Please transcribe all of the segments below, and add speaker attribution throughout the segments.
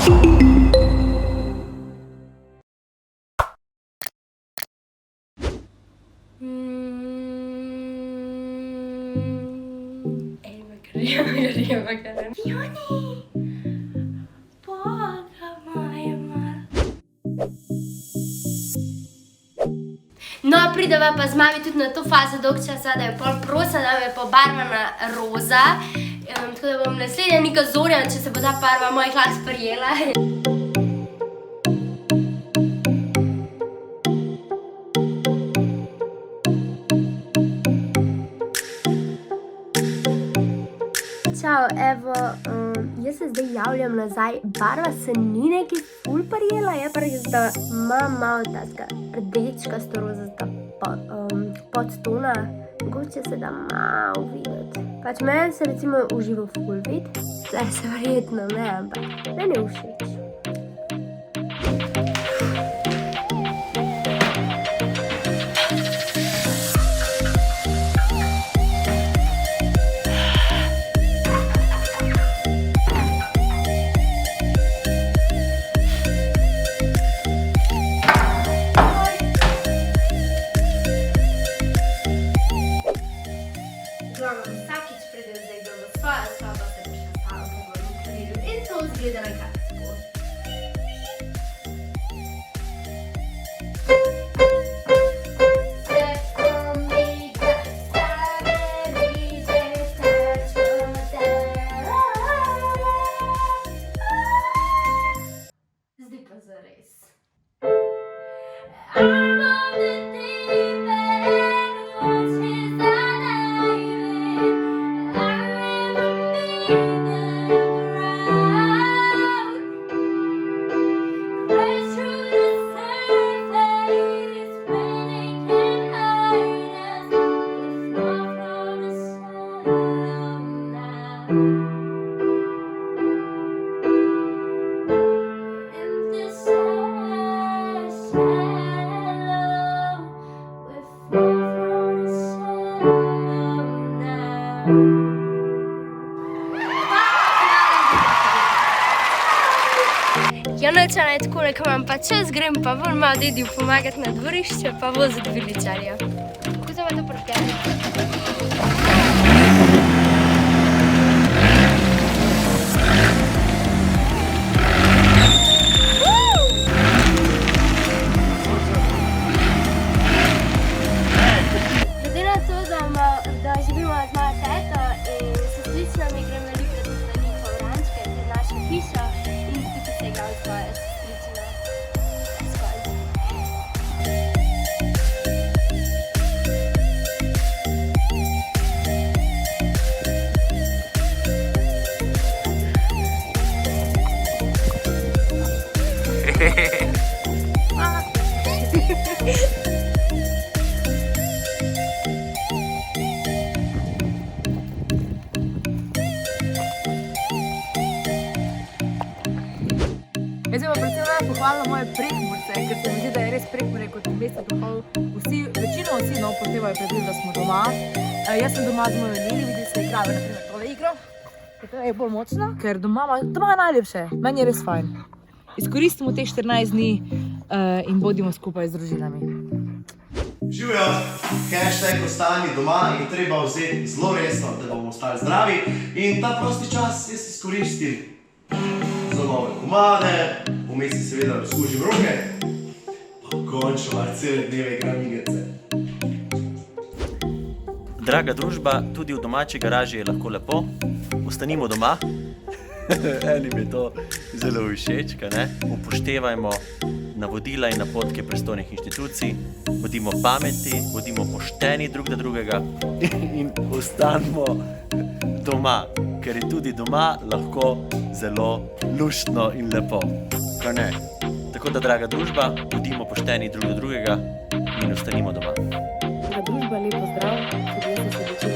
Speaker 1: Joni, Boga moja mala. No, prideva pa z mami tudi na to fazo dolg časa, da je pol prosa, da me je pobarvana roza. Tako da bom naslednja Nika Zorjan, če se bo ta barva mojih las prijela. Čau, evo, jaz se zdaj javljam nazaj. Barva se ni neki ful prijela, je pa res, da imam malo taska rdečkasto rozasta podtona. Mogoče se da malo videti. Pač meni se recimo v živo ful vidi, tle se verjetno ne, ampak meni je všeč. Vsakič pride zdaj do svoja soba, se bo še stalo pogovoril in to izgleda nekako tako. Zdaj pa zares. Janučana je takole, ko imam pa čas, grem pa ven malo dediju pomagati na dvorišče, pa voziti viličarja. Kako se vam to pripjeli? Glede na to, da živimo z mojo teto in sestričnami, grem veliko tudi na njihov ranč, ker je naša hiša in tudi se igram s svojo sestrično.
Speaker 2: Jaz bi pa predvsem rada pohvalila moje Prekmurce, ker se mi zdi, da je res Prekmurje kot mesto duhov. Večino vsi upoštevajo pravil, da smo doma. Jaz sem doma z mojo Lili, vidi se igrave, naprimer tole igro. To je bolj močno, ker doma je najlepše, meni je res fajn. Izkoristimo teh 14 dni in bodimo skupaj z družinami.
Speaker 3: Živjo, hashtag ostani doma je treba vzeti zelo resno, da bomo ostali zdravi in ta prosti čas jaz izkoristim za nove komade, vmes si seveda razkužim roke, pa končno mar cele dneve igram igrice.
Speaker 4: Draga družba, tudi v domači garaži je lahko lepo. Ostanimo doma. Enim je to zelo všeč, kaj ne? Upoštevajmo navodila in napotke pristojnih inštitucij, bodimo pametni, bodimo pošteni drug do drugega in ostanimo doma, ker je tudi doma lahko zelo luštno in lepo, kaj ne? Tako da, draga družba, bodimo pošteni drug do drugega in ostanimo doma.
Speaker 2: Draga družba, lepo zdrav, tudi jaz sem se večer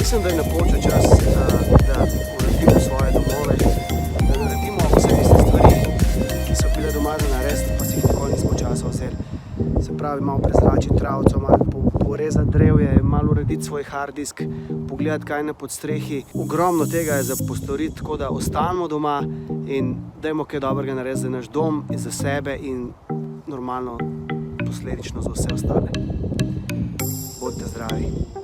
Speaker 5: Mislim, da je napočil čas, da uredimo svoje domove, da naredimo vse tiste stvari, ki so bile doma za narediti, pa si jih nikoli nismo časa vzeli. Se pravi, malo prezračiti travco, malo porezati drevje, malo urediti svoj hard disk, pogledati, kaj je na podstrehi. Ogromno tega je za postoriti, tako da ostanemo doma in dajmo kaj dobrega narediti za naš dom in za sebe in normalno posledično za vse ostale. Bodite zdravi.